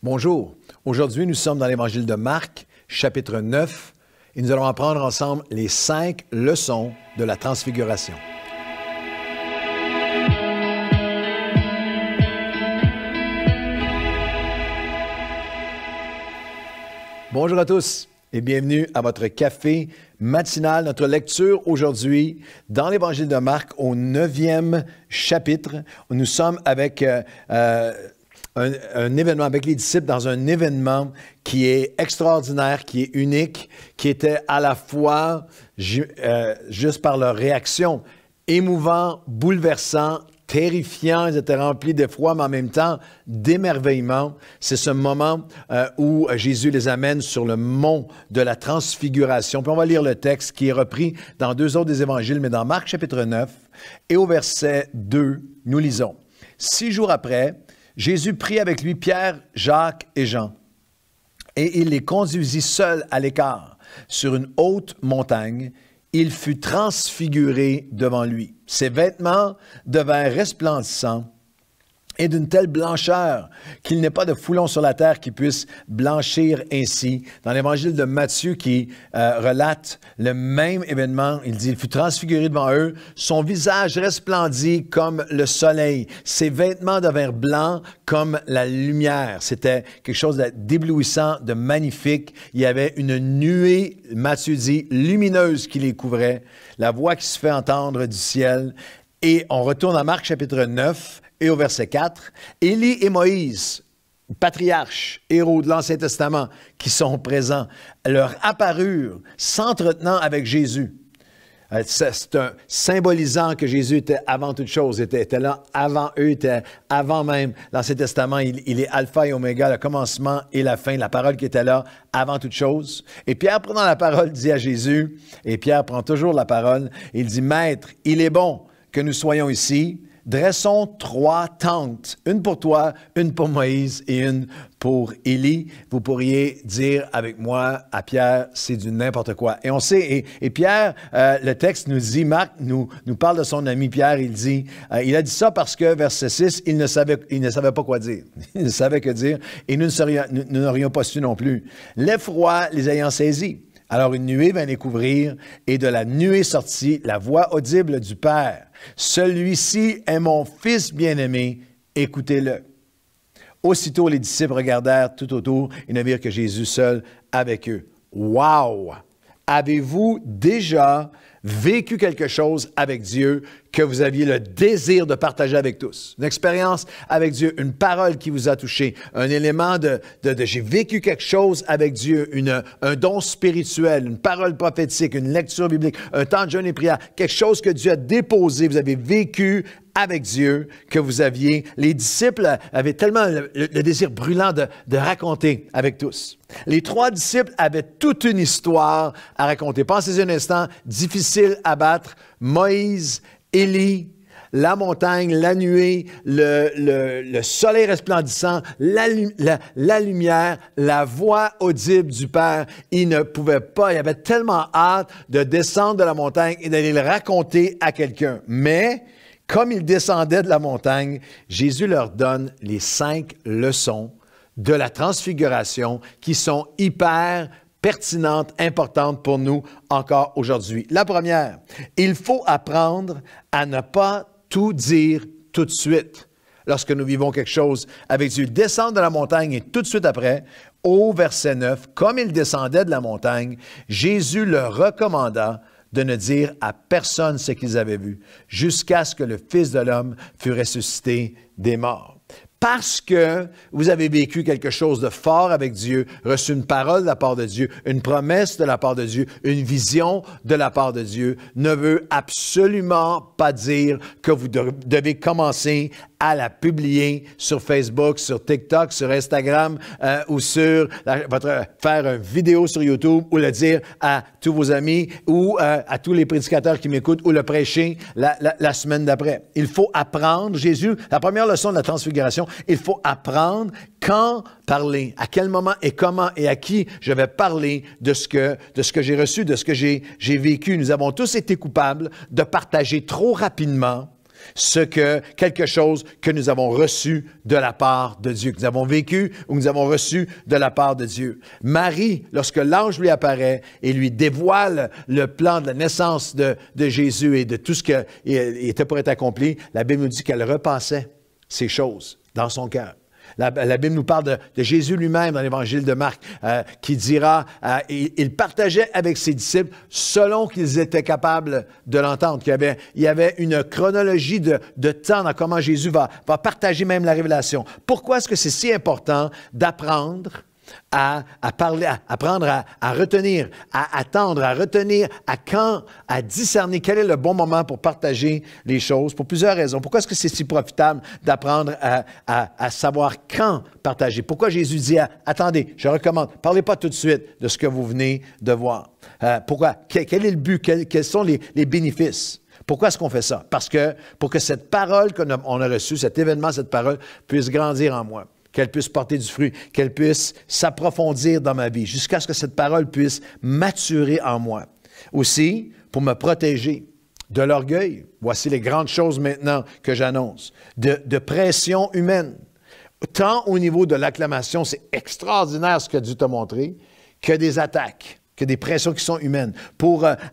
Bonjour. Aujourd'hui, nous sommes dans l'Évangile de Marc, chapitre 9, et nous allons apprendre ensemble les 5 leçons de la transfiguration. Bonjour à tous et bienvenue à votre café matinal. Notre lecture aujourd'hui dans l'Évangile de Marc au 9e chapitre. Nous sommes avec un événement, avec les disciples dans un événement qui est extraordinaire, qui est unique, qui était à la fois, juste par leur réaction, émouvant, bouleversant, terrifiant. Ils étaient remplis d'effroi, mais en même temps d'émerveillement. C'est ce moment où Jésus les amène sur le mont de la transfiguration. Puis on va lire le texte qui est repris dans 2 autres des évangiles, mais dans Marc chapitre 9 et au verset 2, nous lisons. 6 jours après, Jésus prit avec lui Pierre, Jacques et Jean, et il les conduisit seuls à l'écart sur une haute montagne. Il fut transfiguré devant lui. Ses vêtements devinrent resplendissants et d'une telle blancheur qu'il n'est pas de foulon sur la terre qui puisse blanchir ainsi. Dans l'Évangile de Matthieu qui relate le même événement, il dit « Il fut transfiguré devant eux, son visage resplendit comme le soleil, ses vêtements devinrent blancs comme la lumière. » C'était quelque chose d'éblouissant, de magnifique. Il y avait une nuée, Matthieu dit, lumineuse qui les couvrait, la voix qui se fait entendre du ciel. Et on retourne à Marc chapitre 9, et au verset 4, Élie et Moïse, patriarches, héros de l'Ancien Testament, qui sont présents, leur apparurent, s'entretenant avec Jésus. C'est un symbolisant que Jésus était avant toute chose, était là avant eux, était avant même l'Ancien Testament. Il est alpha et oméga, le commencement et la fin, la parole qui était là avant toute chose. Et Pierre, prenant la parole, dit à Jésus, et Pierre prend toujours la parole, il dit, « Maître, il est bon que nous soyons ici. Dressons 3 tentes, une pour toi, une pour Moïse et une pour Élie. » Vous pourriez dire avec moi à Pierre, c'est du n'importe quoi. Et on sait, et Pierre, le texte nous dit, Marc nous parle de son ami Pierre, il dit, il a dit ça parce que, verset 6, il ne savait pas quoi dire. Il ne savait que dire, et nous n'aurions pas su non plus. L'effroi les ayant saisis. Alors une nuée vint les couvrir, et de la nuée sortit la voix audible du Père. « Celui-ci est mon Fils bien-aimé, écoutez-le. » Aussitôt les disciples regardèrent tout autour et ne virent que Jésus seul avec eux. Wow! Avez-vous déjà vécu quelque chose avec Dieu que vous aviez le désir de partager avec tous? Une expérience avec Dieu, une parole qui vous a touché, un élément de j'ai vécu quelque chose avec Dieu, un don spirituel, une parole prophétique, une lecture biblique, un temps de jeûne et prière, quelque chose que Dieu a déposé, vous avez vécu avec Dieu, que vous aviez. Les disciples avaient tellement le désir brûlant de raconter avec tous. Les 3 disciples avaient toute une histoire à raconter. Pensez un instant, difficile à battre. Moïse, Élie, la montagne, la nuée, le soleil resplendissant, la lumière, la voix audible du Père. Ils ne pouvaient pas, ils avaient tellement hâte de descendre de la montagne et d'aller le raconter à quelqu'un. Mais, comme ils descendaient de la montagne, Jésus leur donne les 5 leçons de la transfiguration qui sont hyper pertinentes, importantes pour nous encore aujourd'hui. La première, il faut apprendre à ne pas tout dire tout de suite lorsque nous vivons quelque chose avec Dieu. Descendre de la montagne et tout de suite après, au verset 9, comme ils descendaient de la montagne, Jésus leur recommanda de ne dire à personne ce qu'ils avaient vu, jusqu'à ce que le Fils de l'homme fût ressuscité des morts. Parce que vous avez vécu quelque chose de fort avec Dieu, reçu une parole de la part de Dieu, une promesse de la part de Dieu, une vision de la part de Dieu, ne veut absolument pas dire que vous devez commencer à la publier sur Facebook, sur TikTok, sur Instagram ou sur faire une vidéo sur YouTube ou le dire à tous vos amis ou à tous les prédicateurs qui m'écoutent ou le prêcher la semaine d'après. Il faut apprendre, Jésus, la première leçon de la transfiguration, il faut apprendre quand parler, à quel moment et comment et à qui je vais parler de ce que j'ai reçu, de ce que j'ai vécu. Nous avons tous été coupables de partager trop rapidement quelque chose que nous avons reçu de la part de Dieu, que nous avons vécu ou que nous avons reçu de la part de Dieu. Marie, lorsque l'ange lui apparaît et lui dévoile le plan de la naissance de Jésus et de tout ce qui était pour être accompli, la Bible nous dit qu'elle repassait ces choses dans son cœur. La Bible nous parle de Jésus lui-même dans l'Évangile de Marc, qui dira, il partageait avec ses disciples selon qu'ils étaient capables de l'entendre. Il y avait une chronologie de temps dans comment Jésus va partager même la révélation. Pourquoi est-ce que c'est si important d'apprendre à parler, à apprendre à retenir, à attendre, à retenir, à discerner quel est le bon moment pour partager les choses, pour plusieurs raisons. Pourquoi est-ce que c'est si profitable d'apprendre à savoir quand partager? Pourquoi Jésus dit, attendez, je recommande, parlez pas tout de suite de ce que vous venez de voir. Pourquoi? Quel est le but? Quels sont les bénéfices? Pourquoi est-ce qu'on fait ça? Parce que pour que cette parole qu'on a reçue, cet événement, cette parole, puisse grandir en moi, qu'elle puisse porter du fruit, qu'elle puisse s'approfondir dans ma vie, jusqu'à ce que cette parole puisse maturer en moi. Aussi, pour me protéger de l'orgueil, voici les grandes choses maintenant que j'annonce, de pression humaine, tant au niveau de l'acclamation, c'est extraordinaire ce que Dieu t'a montré, que des attaques, que des pressions qui sont humaines,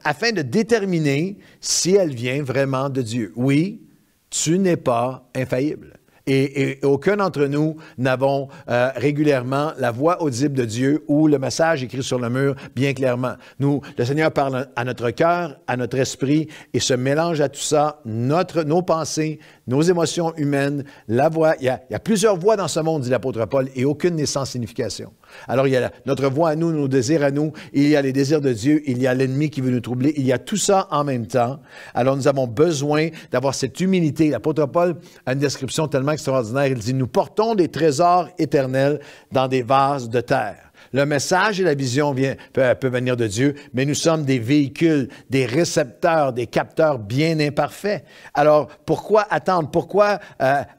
afin de déterminer si elle vient vraiment de Dieu. Oui, tu n'es pas infaillible. Et aucun d'entre nous n'avons régulièrement la voix audible de Dieu ou le message écrit sur le mur bien clairement. Le Seigneur parle à notre cœur, à notre esprit et se mélange à tout ça, nos pensées, nos émotions humaines, la voix. Il y a plusieurs voix dans ce monde, dit l'apôtre Paul, et aucune n'est sans signification. Alors, il y a notre voix à nous, nos désirs à nous, il y a les désirs de Dieu, il y a l'ennemi qui veut nous troubler, il y a tout ça en même temps. Alors, nous avons besoin d'avoir cette humilité. L'apôtre Paul a une description tellement extraordinaire. Il dit, nous portons des trésors éternels dans des vases de terre. Le message et la vision peuvent venir de Dieu, mais nous sommes des véhicules, des récepteurs, des capteurs bien imparfaits. Alors, pourquoi attendre? Pourquoi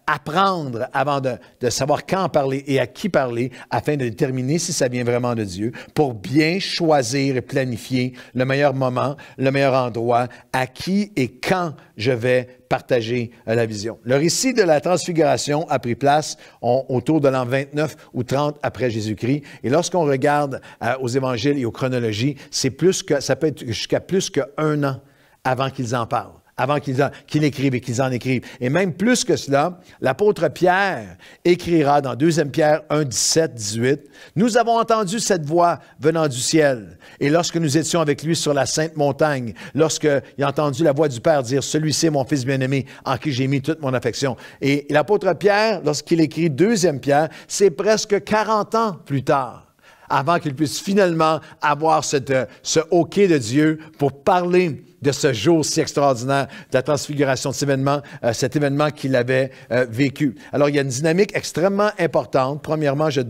apprendre avant de savoir quand parler et à qui parler afin de déterminer si ça vient vraiment de Dieu, pour bien choisir et planifier le meilleur moment, le meilleur endroit, à qui et quand je vais partager la vision. Le récit de la transfiguration a pris place autour de l'an 29 ou 30 après Jésus-Christ. Et lorsqu'on regarde aux évangiles et aux chronologies, ça peut être jusqu'à plus qu'1 an avant qu'ils en parlent, avant qu'ils écrivent et qu'ils en écrivent. Et même plus que cela, l'apôtre Pierre écrira dans 2 Pierre 1, 17, 18, « Nous avons entendu cette voix venant du ciel. Et lorsque nous étions avec lui sur la sainte montagne, lorsqu'il a entendu la voix du Père dire, « Celui-ci est mon Fils bien-aimé, en qui j'ai mis toute mon affection. » Et l'apôtre Pierre, lorsqu'il écrit 2 Pierre, c'est presque 40 ans plus tard, avant qu'il puisse finalement avoir ce OK de Dieu pour parler de ce jour si extraordinaire de la transfiguration, cet événement qu'il avait vécu. Alors, il y a une dynamique extrêmement importante. Premièrement, je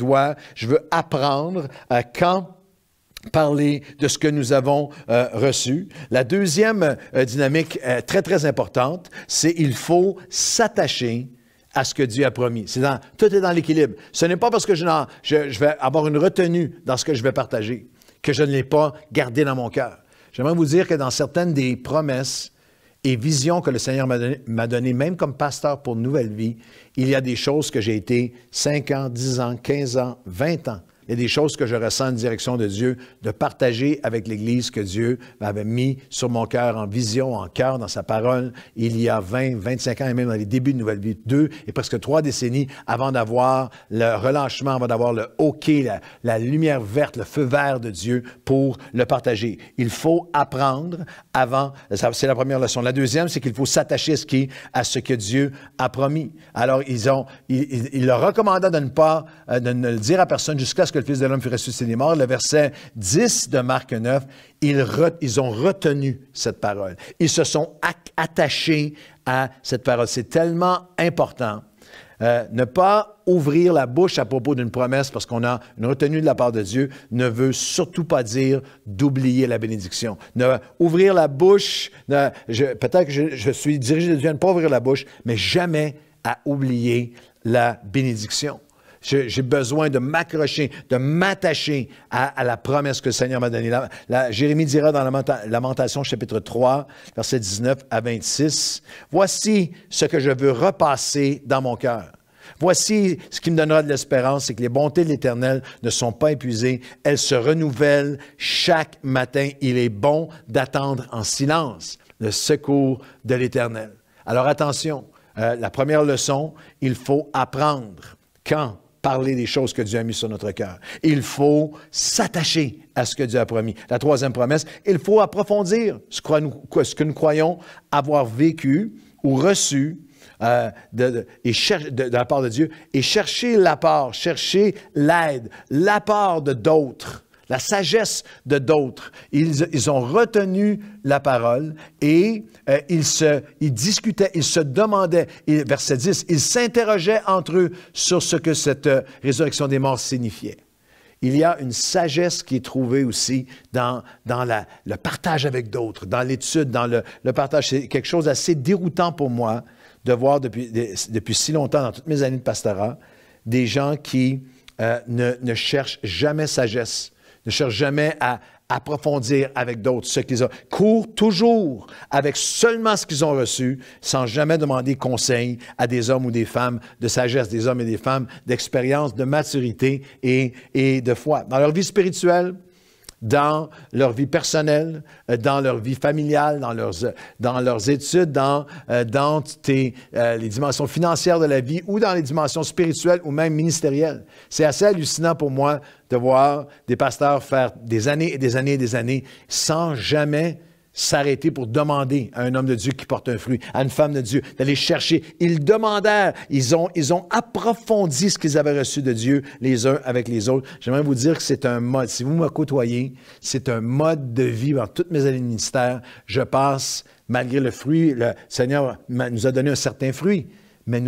veux apprendre quand parler de ce que nous avons reçu. La deuxième dynamique très, très importante, c'est il faut s'attacher à ce que Dieu a promis. Tout est dans l'équilibre. Ce n'est pas parce que je vais avoir une retenue dans ce que je vais partager que je ne l'ai pas gardé dans mon cœur. J'aimerais vous dire que dans certaines des promesses et visions que le Seigneur m'a données, même comme pasteur pour Nouvelle Vie, il y a des choses que j'ai été 5 ans, 10 ans, 15 ans, 20 ans. Il y a des choses que je ressens en direction de Dieu, de partager avec l'Église que Dieu m'avait mis sur mon cœur, en vision, en cœur, dans sa parole, il y a 20, 25 ans, et même dans les débuts de Nouvelle Vie, 2 et presque 3 décennies, avant d'avoir le relâchement, avant d'avoir le OK, la lumière verte, le feu vert de Dieu pour le partager. Il faut apprendre avant, c'est la première leçon. La deuxième, c'est qu'il faut s'attacher à ce que Dieu a promis. Alors, il leur recommanda de ne le dire à personne jusqu'à ce que le Fils de l'homme fut ressuscité des morts. Le verset 10 de Marc 9, ils ont retenu cette parole. Ils se sont attachés à cette parole. C'est tellement important. Ne pas ouvrir la bouche à propos d'une promesse parce qu'on a une retenue de la part de Dieu ne veut surtout pas dire d'oublier la bénédiction. Ouvrir la bouche, peut-être que je suis dirigé de Dieu à ne pas ouvrir la bouche, mais jamais à oublier la bénédiction. J'ai besoin de m'accrocher, de m'attacher à la promesse que le Seigneur m'a donnée. Jérémie dira dans Lamentation, chapitre 3, versets 19 à 26, « Voici ce que je veux repasser dans mon cœur. Voici ce qui me donnera de l'espérance, c'est que les bontés de l'Éternel ne sont pas épuisées. Elles se renouvellent chaque matin. Il est bon d'attendre en silence le secours de l'Éternel. » Alors attention, la première leçon, il faut apprendre. Quand parler des choses que Dieu a mises sur notre cœur. Il faut s'attacher à ce que Dieu a promis. La troisième promesse, il faut approfondir ce que nous croyons avoir vécu ou reçu de la part de Dieu et chercher l'apport, chercher l'aide, l'apport de d'autres, la sagesse de d'autres. Ils ont retenu la parole et ils discutaient, ils se demandaient, verset 10, ils s'interrogeaient entre eux sur ce que cette résurrection des morts signifiait. Il y a une sagesse qui est trouvée aussi dans le partage avec d'autres, dans l'étude, dans le partage. C'est quelque chose d'assez déroutant pour moi de voir depuis si longtemps, dans toutes mes années de pastorat, des gens qui ne cherchent jamais sagesse, ne cherchent jamais à approfondir avec d'autres ce qu'ils ont. Courent toujours avec seulement ce qu'ils ont reçu, sans jamais demander conseil à des hommes ou des femmes de sagesse, des hommes et des femmes d'expérience, de maturité et de foi. Dans leur vie spirituelle, dans leur vie personnelle, dans leur vie familiale, dans leurs études, dans les dimensions financières de la vie ou dans les dimensions spirituelles ou même ministérielles. C'est assez hallucinant pour moi de voir des pasteurs faire des années et des années et des années sans jamais s'arrêter pour demander à un homme de Dieu qui porte un fruit, à une femme de Dieu, d'aller chercher. Ils demandèrent, ils ont approfondi ce qu'ils avaient reçu de Dieu les uns avec les autres. J'aimerais vous dire que c'est un mode, si vous me côtoyez, c'est un mode de vie dans toutes mes années de ministère. Je passe, malgré le fruit, le Seigneur nous a donné un certain fruit, mais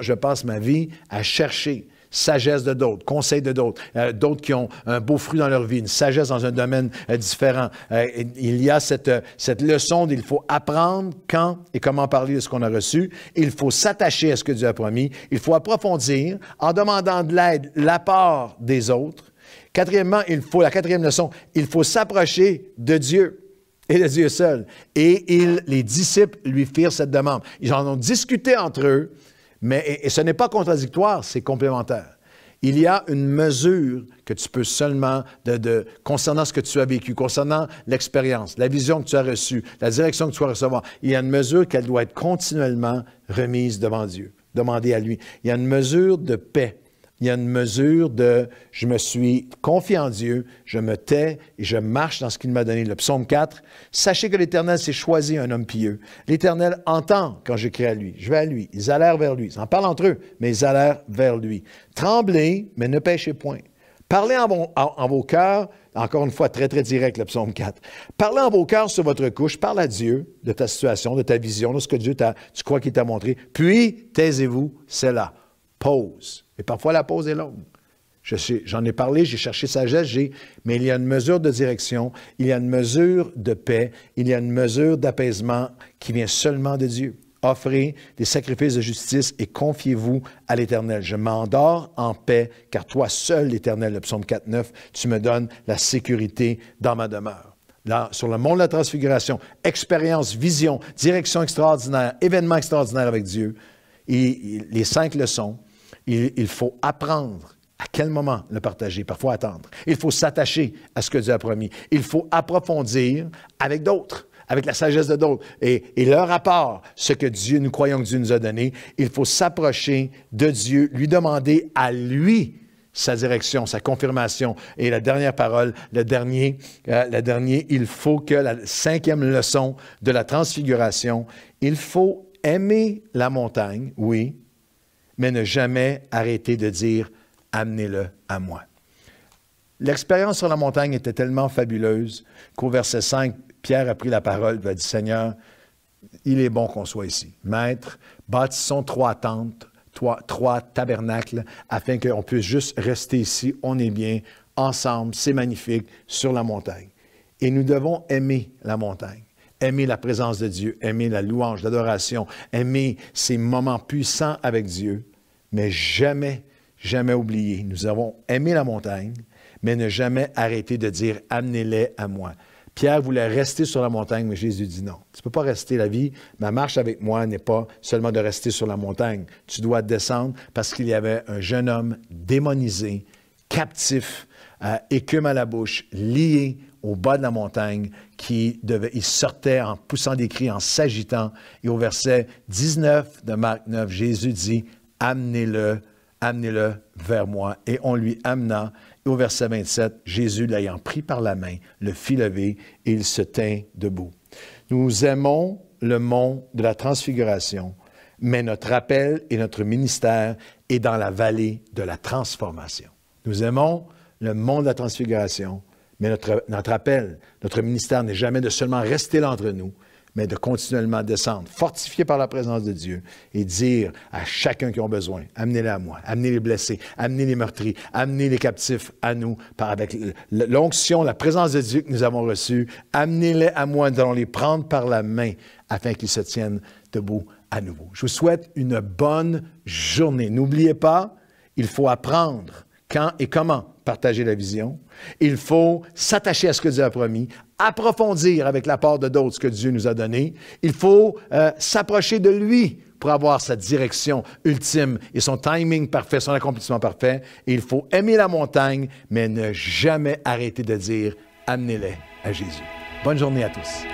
je passe ma vie à chercher sagesse de d'autres, conseil de d'autres, d'autres qui ont un beau fruit dans leur vie, une sagesse dans un domaine différent. Il y a cette leçon d'il faut apprendre quand et comment parler de ce qu'on a reçu. Il faut s'attacher à ce que Dieu a promis. Il faut approfondir en demandant de l'aide, l'apport des autres. Quatrièmement, la quatrième leçon, il faut s'approcher de Dieu et de Dieu seul. Et les disciples lui firent cette demande. Ils en ont discuté entre eux. Et ce n'est pas contradictoire, c'est complémentaire. Il y a une mesure que tu peux seulement, concernant ce que tu as vécu, concernant l'expérience, la vision que tu as reçue, la direction que tu vas recevoir. Il y a une mesure qu'elle doit être continuellement remise devant Dieu, demandée à lui. Il y a une mesure de paix. Il y a une mesure de « je me suis confié en Dieu, je me tais et je marche dans ce qu'il m'a donné ». Le psaume 4, « Sachez que l'Éternel s'est choisi un homme pieux. L'Éternel entend quand je crie à lui. Je vais à lui. Ils allèrent vers lui. Ils en parlent entre eux, mais ils allèrent vers lui. Tremblez, mais ne péchez point. Parlez en vos cœurs. » Encore une fois, très, très direct, le psaume 4. « Parlez en vos cœurs sur votre couche. Parle à Dieu de ta situation, de ta vision, de ce que tu crois qu'il t'a montré. Puis, taisez-vous, c'est là. » Pause. Et parfois, la pause est longue. J'en ai parlé, j'ai cherché sagesse, mais il y a une mesure de direction, il y a une mesure de paix, il y a une mesure d'apaisement qui vient seulement de Dieu. Offrez des sacrifices de justice et confiez-vous à l'Éternel. Je m'endors en paix, car toi seul, l'Éternel, le psaume 4.9, tu me donnes la sécurité dans ma demeure. Là, sur le mont de la transfiguration, expérience, vision, direction extraordinaire, événement extraordinaire avec Dieu, et les 5 leçons. Il faut apprendre à quel moment le partager, parfois attendre. Il faut s'attacher à ce que Dieu a promis. Il faut approfondir avec d'autres, avec la sagesse de d'autres et leur apport, ce que nous croyons que Dieu nous a donné. Il faut s'approcher de Dieu, lui demander à lui sa direction, sa confirmation. Et la dernière parole, le dernier, il faut que la 5e leçon de la transfiguration, il faut aimer la montagne, oui, mais ne jamais arrêter de dire « amenez-le à moi ». L'expérience sur la montagne était tellement fabuleuse qu'au verset 5, Pierre a pris la parole et a dit « Seigneur, il est bon qu'on soit ici. Maître, bâtissons 3 tentes, 3 tabernacles, afin qu'on puisse juste rester ici, on est bien, ensemble, c'est magnifique, sur la montagne. » Et nous devons aimer la montagne. Aimer la présence de Dieu, aimer la louange, l'adoration, aimer ces moments puissants avec Dieu, mais jamais jamais oublié. Nous avons aimé la montagne, mais ne jamais arrêté de dire « amenez-les à moi ». Pierre voulait rester sur la montagne, mais Jésus dit non. Tu ne peux pas rester la vie. Ma marche avec moi n'est pas seulement de rester sur la montagne. Tu dois descendre parce qu'il y avait un jeune homme démonisé, captif, écume à la bouche, lié au bas de la montagne, il sortait en poussant des cris, en s'agitant. Et au verset 19 de Marc 9, Jésus dit « amenez-le vers moi ». Et on lui amena. Et au verset 27, Jésus, l'ayant pris par la main, le fit lever et il se tint debout. Nous aimons le mont de la transfiguration, mais notre appel et notre ministère est dans la vallée de la transformation. Nous aimons le mont de la transfiguration, mais notre appel, notre ministère n'est jamais de seulement rester là entre nous, mais de continuellement descendre, fortifié par la présence de Dieu et dire à chacun qui a besoin, amenez-les à moi, amenez les blessés, amenez les meurtris, amenez les captifs à nous, avec l'onction, la présence de Dieu que nous avons reçue, amenez-les à moi, nous allons les prendre par la main afin qu'ils se tiennent debout à nouveau. Je vous souhaite une bonne journée. N'oubliez pas, il faut apprendre quand et comment partager la vision. Il faut s'attacher à ce que Dieu a promis, approfondir avec l'apport de d'autres ce que Dieu nous a donné. Il faut s'approcher de lui pour avoir sa direction ultime et son timing parfait, son accomplissement parfait. Et il faut aimer la montagne, mais ne jamais arrêter de dire « amenez-les à Jésus ». Bonne journée à tous.